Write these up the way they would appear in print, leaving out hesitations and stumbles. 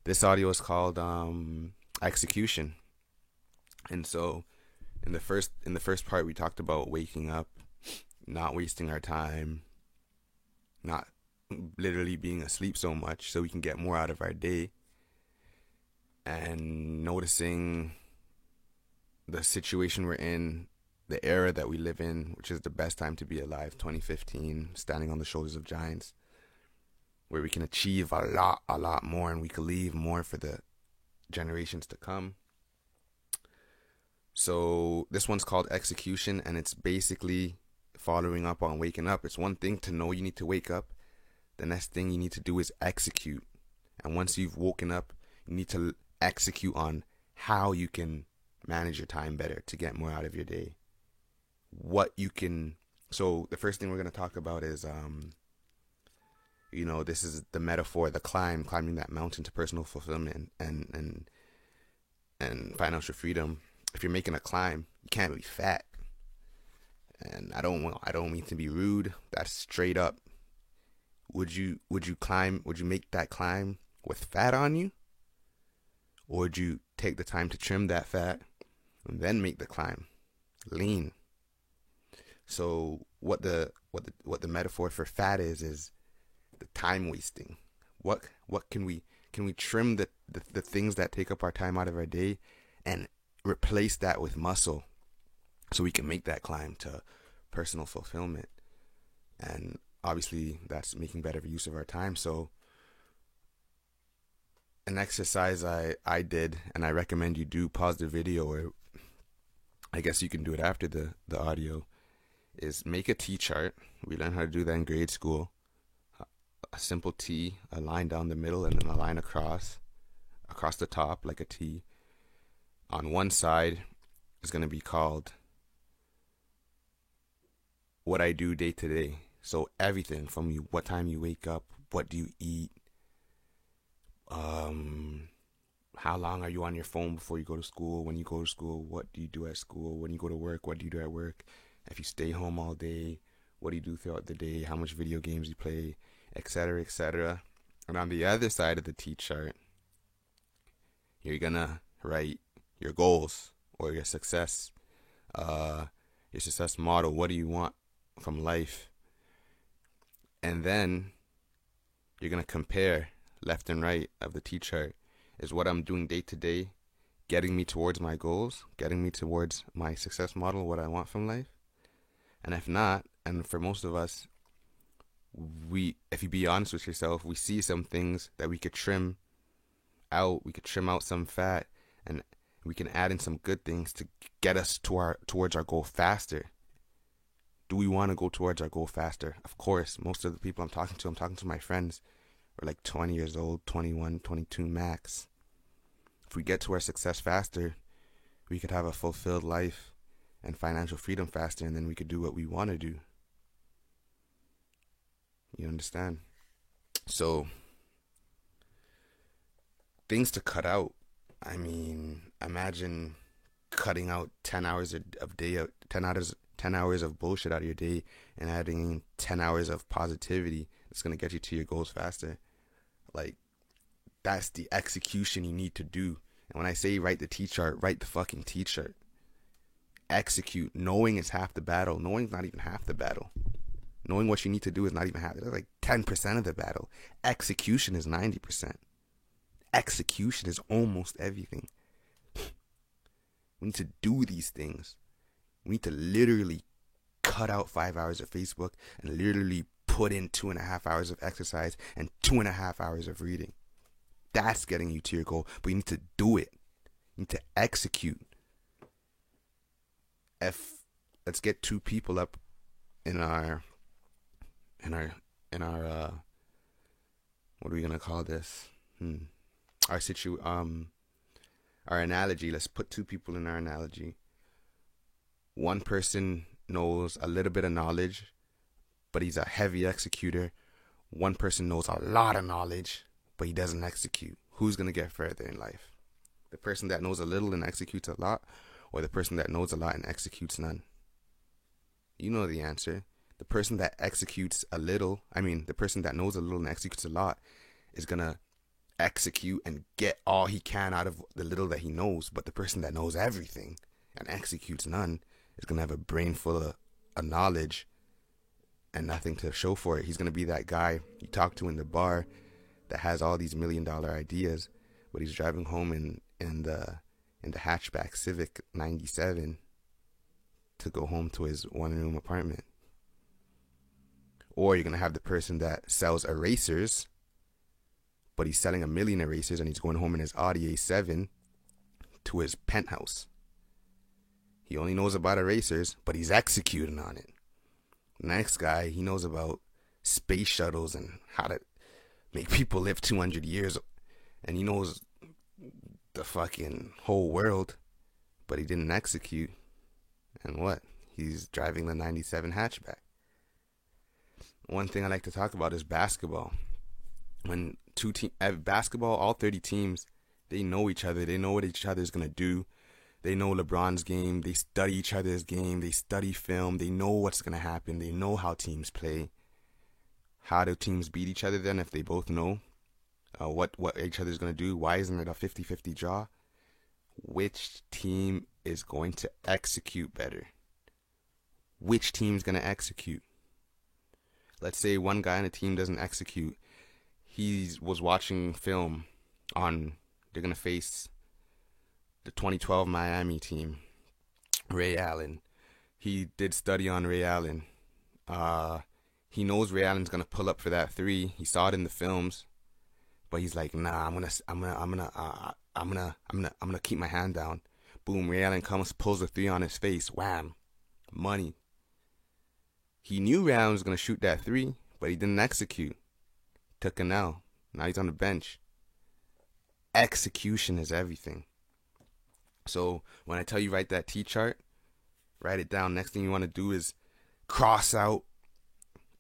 This audio is called execution. And so in the first part we talked about waking up, not wasting our time, not literally being asleep so much so we can get more out of our day, and noticing the situation we're in, the era that we live in, which is the best time to be alive, 2015, standing on the shoulders of giants, where we can achieve a lot more, and we can leave more for the generations to come. So this one's called execution, and it's basically following up on waking up. It's one thing to know you need to wake up. The next thing you need to do is execute. And once you've woken up, you need to execute on how you can manage your time better to get more out of your day. What you can. So the first thing we're going to talk about is, this is the metaphor, the climbing that mountain to personal fulfillment and financial freedom. If you're making a climb, you can't be fat. And I don't mean to be rude. That's straight up. Would you make that climb with fat on you? Or would you take the time to trim that fat and then make the climb lean? So what the metaphor for fat is the time wasting. What can we trim the things that take up our time out of our day and replace that with muscle so we can make that climb to personal fulfillment? And obviously that's making better use of our time. So an exercise I did, and I recommend you do, pause the video, or I guess you can do it after the audio, is make a T chart. We learned how to do that in grade school. A simple T, a line down the middle, and then a line across the top like a T. On one side is going to be called what I do day to day. So everything from what time you wake up, what do you eat, how long are you on your phone before you go to school, when you go to school, what do you do at school, when you go to work, what do you do at work, if you stay home all day, what do you do throughout the day, how much video games you play, etc., etc. And on the other side of the T chart, you're gonna write your goals or your success model. What do you want from life? And then you're gonna compare left and right of the T chart. Is what I'm doing day to day getting me towards my goals, getting me towards my success model, what I want from life? And if not, and for most of us, if you be honest with yourself, we see some things that we could trim out. We could trim out some fat, and we can add in some good things to get us towards our goal faster. Do we want to go towards our goal faster? Of course. Most of the people I'm talking to my friends, are like 20 years old, 21, 22 max. If we get to our success faster, we could have a fulfilled life and financial freedom faster, and then we could do what we want to do. You understand? So, things to cut out. I mean, imagine cutting out 10 hours of day, 10 hours of bullshit out of your day, and adding 10 hours of positivity that's going to get you to your goals faster. Like, that's the execution you need to do. And when I say write the T chart, write the fucking T chart. Execute. Knowing is half the battle. Knowing's not even half the battle. Knowing what you need to do is not even half. It's like 10% of the battle. Execution is 90%. Execution is almost everything. We need to do these things. We need to literally cut out 5 hours of Facebook and literally put in 2.5 hours of exercise and 2.5 hours of reading. That's getting you to your goal, but you need to do it. You need to execute. Let's get two people up in our what are we gonna call this? Our analogy. Let's put two people in our analogy. One person knows a little bit of knowledge, but he's a heavy executor. One person knows a lot of knowledge, but he doesn't execute. Who's going to get further in life? The person that knows a little and executes a lot, or the person that knows a lot and executes none? You know the answer. The person that executes a little, the person that knows a little and executes a lot is going to execute and get all he can out of the little that he knows. But the person that knows everything and executes none is going to have a brain full of knowledge and nothing to show for it. He's going to be that guy you talk to in the bar that has all these $1,000,000 ideas, but he's driving home in the hatchback Civic 97 to go home to his one-room apartment. Or you're going to have the person that sells erasers, but he's selling 1,000,000 erasers and he's going home in his Audi A7 to his penthouse. He only knows about erasers, but he's executing on it. Next guy, he knows about space shuttles and how to make people live 200 years. And he knows the fucking whole world, but he didn't execute. And what? He's driving the 97 hatchback. One thing I like to talk about is basketball. When basketball, all 30 teams, they know each other. They know what each other's going to do. They know LeBron's game. They study each other's game. They study film. They know what's going to happen. They know how teams play. How do teams beat each other then if they both know what each other's going to do? Why isn't it a 50-50 draw? Which team is going to execute better? Which team's going to execute? Let's say one guy on a team doesn't execute. He was watching film on, they're going to face the 2012 Miami team, Ray Allen. He did study on Ray Allen. He knows Ray Allen's going to pull up for that three. He saw it in the films, but he's like, nah, I'm gonna keep my hand down. Boom, Ray Allen comes, pulls the three on his face. Wham, money. He knew Ray Allen was gonna shoot that three, but he didn't execute. Took an L. Now he's on the bench. Execution is everything. So when I tell you write that T-chart, write it down. Next thing you want to do is cross out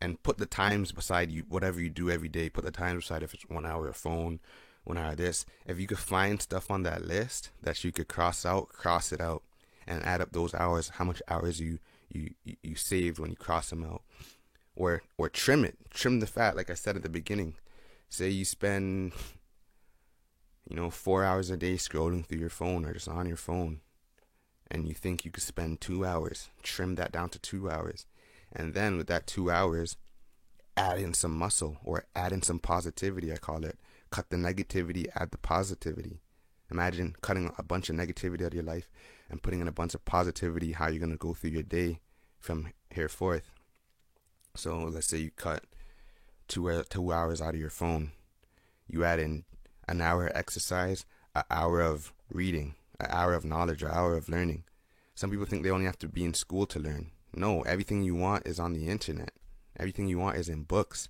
and put the times beside you, whatever you do every day. Put the times beside, if it's 1 hour of phone, 1 hour of this. If you could find stuff on that list that you could cross out, cross it out and add up those hours, how much hours you saved when you cross them out. Or trim it. Trim the fat, like I said at the beginning. Say you spend 4 hours a day scrolling through your phone or just on your phone, and you think you could spend 2 hours. Trim that down to 2 hours. And then with that 2 hours, add in some muscle or add in some positivity, I call it. Cut the negativity, add the positivity. Imagine cutting a bunch of negativity out of your life and putting in a bunch of positivity, how you're going to go through your day from here forth. So let's say you cut 2 hours out of your phone. You add in an hour of exercise, an hour of reading, an hour of knowledge, an hour of learning. Some people think they only have to be in school to learn. No, everything you want is on the internet. Everything you want is in books.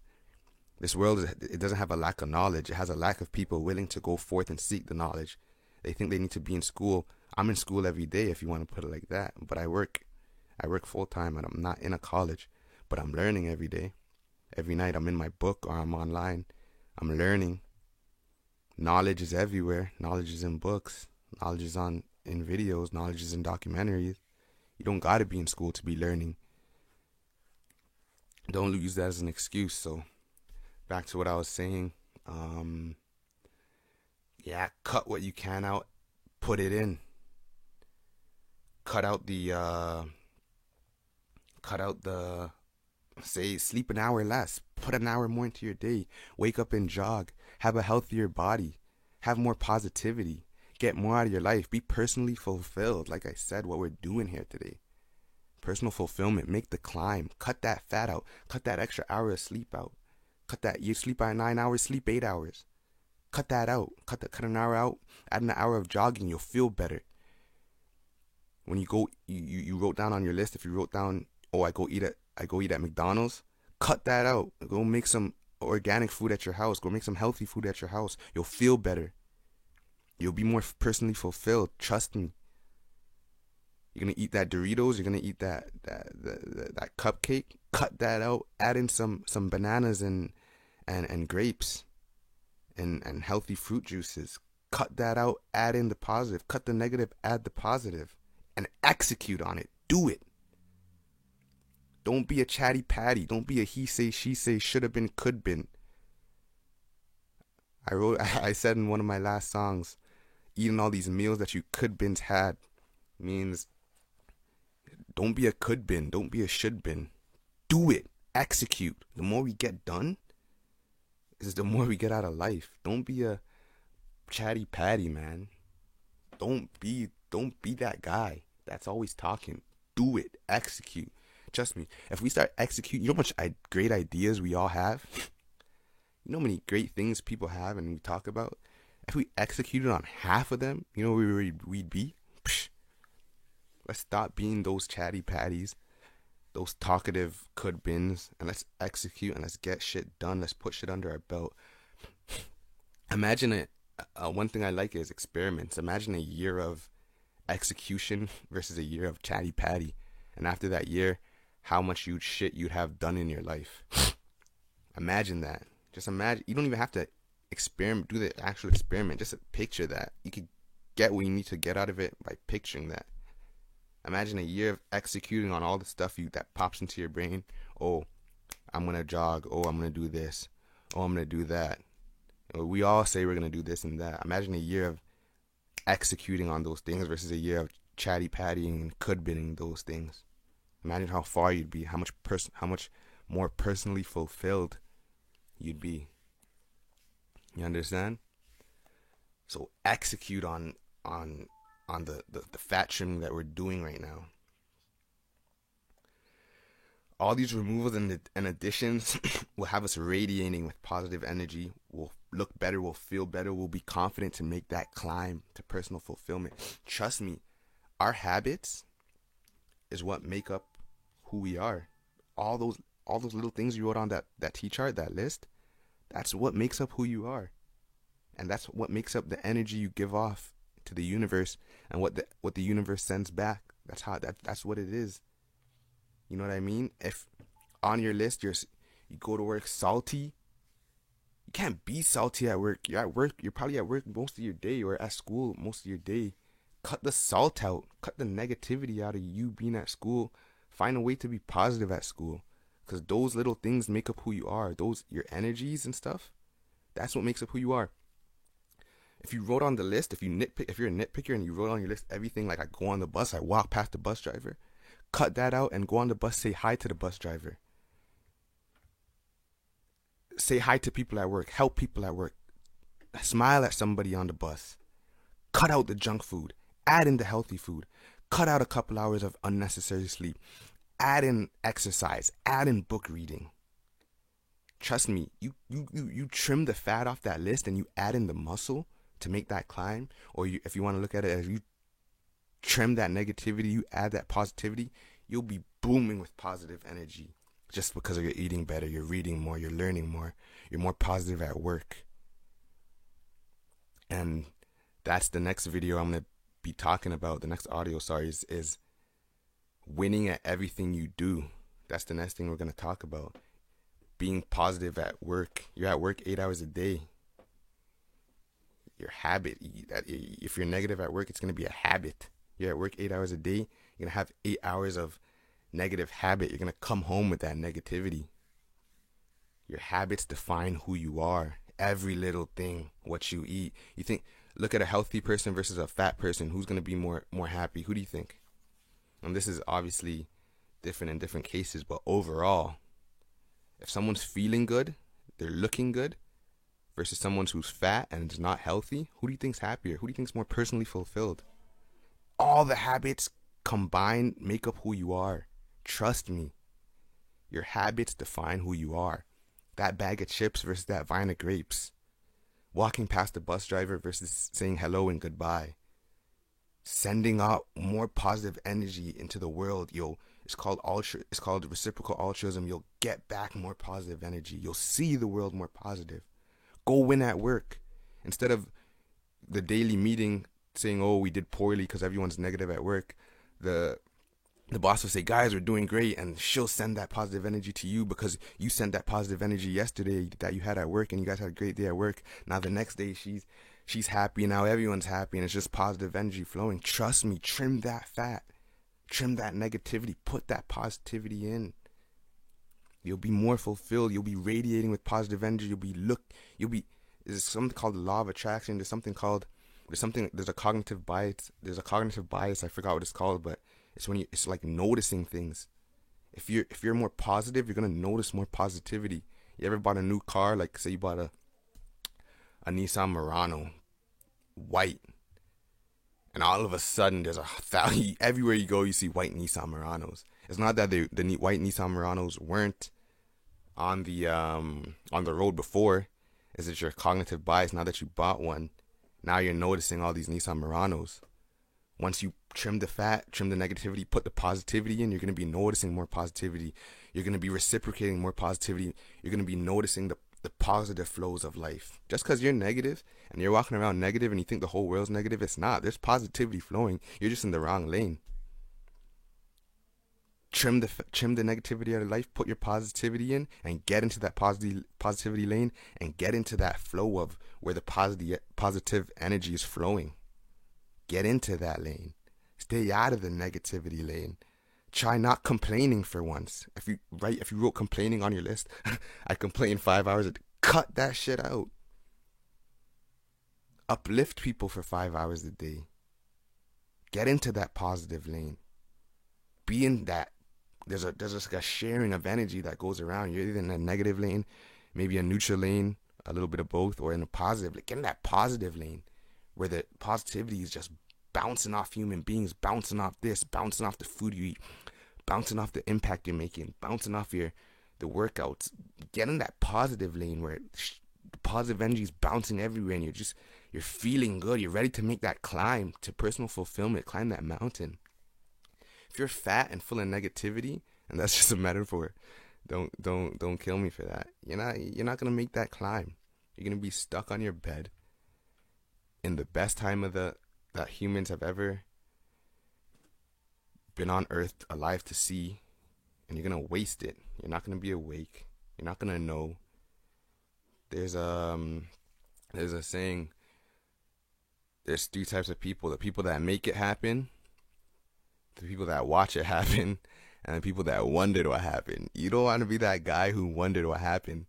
This world, it doesn't have a lack of knowledge. It has a lack of people willing to go forth and seek the knowledge. They think they need to be in school. I'm in school every day, if you want to put it like that. But I work full time and I'm not in a college. But I'm learning every day. Every night I'm in my book or I'm online. I'm learning. Knowledge is everywhere. Knowledge is in books. Knowledge is in videos. Knowledge is in documentaries. You don't gotta be in school to be learning. Don't use that as an excuse. So, back to what I was saying. Cut what you can out. Put it in. Cut out the. Say, sleep an hour less. Put an hour more into your day. Wake up and jog. Have a healthier body. Have more positivity. Get more out of your life. Be personally fulfilled. Like I said, what we're doing here today. Personal fulfillment. Make the climb. Cut that fat out. Cut that extra hour of sleep out. Cut that. You sleep by 9 hours, sleep 8 hours. Cut that out. Cut an hour out. Add an hour of jogging. You'll feel better. When you go, you wrote down on your list. If you wrote down, I go eat at McDonald's. Cut that out. Go make some organic food at your house. Go make some healthy food at your house. You'll feel better. You'll be more personally fulfilled. Trust me. You're gonna eat that Doritos. You're gonna eat that cupcake. Cut that out. Add in some bananas and grapes and healthy fruit juices. Cut that out. Add in the positive. Cut the negative. Add the positive, and execute on it. Do it. Don't be a chatty patty. Don't be a he say, she say, should have been, could been. I said in one of my last songs, eating all these meals that you could bin's had means don't be a could bin, don't be a should bin. Do it, execute. The more we get done, is the more we get out of life. Don't be a chatty patty, man. Don't be that guy that's always talking. Do it, execute. Trust me, if we start executing, you know how much great ideas we all have? You know how many great things people have and we talk about? If we executed on half of them, you know where we'd be? Psh, let's stop being those chatty patties, those talkative could bins, and let's execute and let's get shit done. Let's put shit under our belt. Imagine it. One thing I like is experiments. Imagine a year of execution versus a year of chatty patty. And after that year, how much shit you'd have done in your life. Imagine that. Just imagine. You don't even have to do the actual experiment. Just picture that. You could get what you need to get out of it by picturing that. Imagine a year of executing on all the stuff that pops into your brain. Oh, I'm gonna jog. Oh, I'm gonna do this. Oh, I'm gonna do that. We all say we're gonna do this and that. Imagine a year of executing on those things versus a year of chatty pattying and could binning those things. Imagine how far you'd be. How much more personally fulfilled you'd be. You understand? So execute on the fat trimming that we're doing right now. All these removals and additions will have us radiating with positive energy. We'll look better, we'll feel better, we'll be confident to make that climb to personal fulfillment. Trust me, our habits is what make up who we are. All those little things you wrote on that T-chart, that list, that's what makes up who you are. And that's what makes up the energy you give off to the universe and what the universe sends back. That's what it is. You know what I mean? If on your list you go to work salty, you can't be salty at work. You're at work. You're probably at work most of your day or at school most of your day. Cut the salt out. Cut the negativity out of you being at school. Find a way to be positive at school, because those little things make up who you are. Your energies and stuff. That's what makes up who you are. If you wrote on the list, if you're a nitpicker and you wrote on your list everything, like I go on the bus, I walk past the bus driver, cut that out and go on the bus, say hi to the bus driver. Say hi to people at work, help people at work, smile at somebody on the bus. Cut out the junk food, add in the healthy food, cut out a couple hours of unnecessary sleep, add in exercise, add in book reading. Trust me, you trim the fat off that list and you add in the muscle to make that climb, or if you want to look at it as you trim that negativity, you add that positivity, you'll be booming with positive energy just because of you're eating better, you're reading more, you're learning more, you're more positive at work. And that's the next video I'm going to be talking about. The next audio, is winning at everything you do. That's the next thing we're going to talk about. Being positive at work. You're at work 8 hours a day. Your habit, if you're negative at work, it's going to be a habit. You're at work 8 hours a day, you're going to have 8 hours of negative habit. You're going to come home with that negativity. Your habits define who you are. Every little thing, what you eat. Look at a healthy person versus a fat person. Who's going to be more happy? Who do you think? And this is obviously different in different cases, but overall, if someone's feeling good, they're looking good, versus someone who's fat and is not healthy, who do you think's happier? Who do you think's more personally fulfilled? All the habits combined make up who you are. Trust me. Your habits define who you are. That bag of chips versus that vine of grapes. Walking past the bus driver versus saying hello and goodbye. Sending out more positive energy into the world. It's called reciprocal altruism. You'll get back more positive energy. You'll see the world more positive. Go win at work. Instead of the daily meeting saying, oh, we did poorly because everyone's negative at work, the boss will say, guys, we're doing great, and she'll send that positive energy to you because you sent that positive energy yesterday that you had at work, and you guys had a great day at work. Now the next day she's happy, now everyone's happy, and it's just positive energy flowing. Trust me, trim that fat, trim that negativity, put that positivity in. You'll be more fulfilled. You'll be radiating with positive energy. There's something called the law of attraction. There's a cognitive bias. There's a cognitive bias. I forgot what it's called, but it's like noticing things. If you're more positive, you're gonna notice more positivity. You ever bought a new car? Like say you bought a Nissan Murano, white, and all of a sudden there's a thousand everywhere you go you see white Nissan Muranos. It's not that the white Nissan Muranos weren't on the road before. Is it your cognitive bias? Now that you bought one, now you're noticing all these Nissan Muranos. Once you trim the fat, trim the negativity, put the positivity in, you're going to be noticing more positivity. You're going to be reciprocating more positivity. You're going to be noticing the positive flows of life. Just because you're negative and you're walking around negative and you think the whole world's negative, it's not. There's positivity flowing. You're just in the wrong lane. Trim the negativity out of life, put your positivity in, and get into that positivity lane, and get into that flow of where the positive energy is flowing. Get into that lane. Stay out of the negativity lane. Try not complaining for once. If you wrote complaining on your list, I complain 5 hours a day. Cut that shit out. Uplift people for 5 hours a day. Get into that positive lane. Be in that. There's just like a sharing of energy that goes around. You're either in a negative lane, maybe a neutral lane, a little bit of both, or in a positive. Like get in that positive lane where the positivity is just bouncing off human beings, bouncing off this, bouncing off the food you eat, bouncing off the impact you're making, bouncing off the workouts. Get in that positive lane where the positive energy is bouncing everywhere, and you're feeling good. You're ready to make that climb to personal fulfillment, climb that mountain. If you're fat and full of negativity, and that's just a metaphor, don't kill me for that. You're not gonna make that climb. You're gonna be stuck on your bed in the best time that humans have ever been on Earth alive to see, and you're gonna waste it. You're not gonna be awake. You're not gonna know. There's a saying. There's three types of people: the people that make it happen, the people that watch it happen, and the people that wondered what happened. You don't want to be that guy who wondered what happened.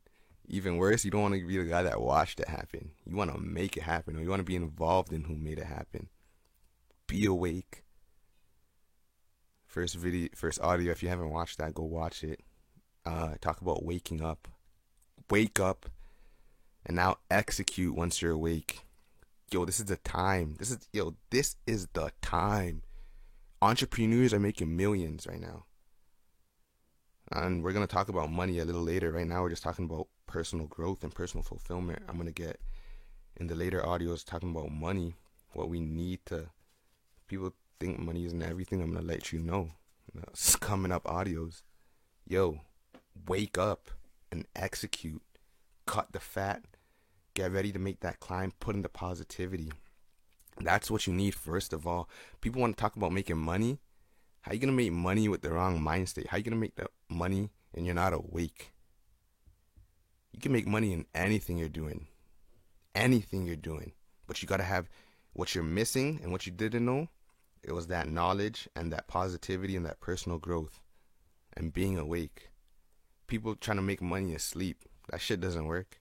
Even worse, you don't want to be the guy that watched it happen. You want to make it happen, or you want to be involved in who made it happen. Be awake. First audio. If you haven't watched that, go watch it. Talk about waking up. Wake up, and now execute once you're awake. Yo, this is the time. This is the time. Entrepreneurs are making millions right now. And we're going to talk about money a little later. Right now, we're just talking about personal growth and personal fulfillment. I'm going to get in the later audios talking about money, what we need to. People think money isn't everything. I'm going to let you know. It's coming up audios. Yo, wake up and execute. Cut the fat. Get ready to make that climb. Put in the positivity. That's what you need first of all. People want to talk about making money. How you going to make money with the wrong mind state? How you going to make the money and you're not awake? You can make money in anything you're doing. Anything you're doing. But you got to have what you're missing, and what you didn't know. It was that knowledge and that positivity and that personal growth and being awake. People trying to make money asleep. That shit doesn't work.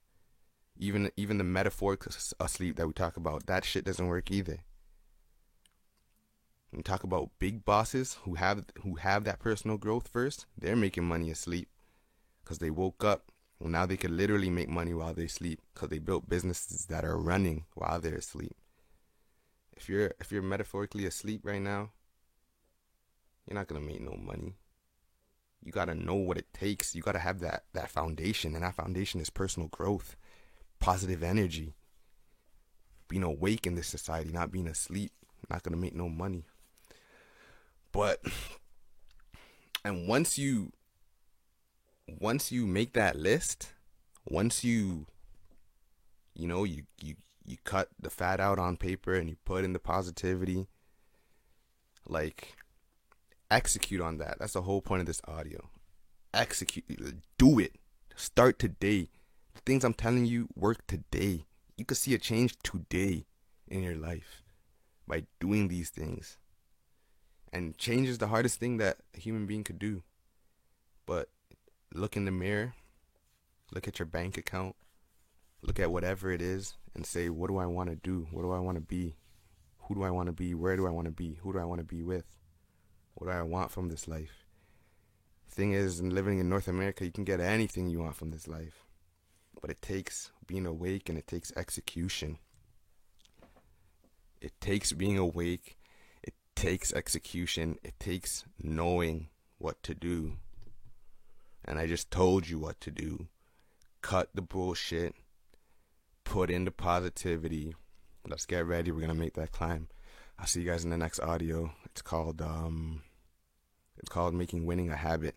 Even the metaphoric asleep that we talk about, that shit doesn't work either. When we talk about big bosses who have that personal growth first, they're making money asleep because they woke up. Well, now they can literally make money while they sleep because they built businesses that are running while they're asleep. If you're metaphorically asleep right now, you're not gonna make no money. You gotta know what it takes. You gotta have that foundation, and that foundation is personal growth. Positive energy, being awake in this society, not being asleep. Not gonna make no money. But and once you make that list, once you cut the fat out on paper and you put in the positivity, like execute on that. That's the whole point of this audio. Execute, do it. Start today. The things I'm telling you work today. You could see a change today in your life by doing these things. And change is the hardest thing that a human being could do. But look in the mirror, look at your bank account, Look at whatever it is and say, what do I want to do? What do I want to be? Who do I want to be? Where do I want to be? Who do I want to be with? What do I want from this life? Thing is, in living in North America, you can get anything you want from this life. But it takes being awake and it takes execution. It takes being awake. It takes execution. It takes knowing what to do. And I just told you what to do. Cut the bullshit. Put in the positivity. Let's get ready. We're gonna make that climb. I'll see you guys in the next audio. It's called making winning a habit.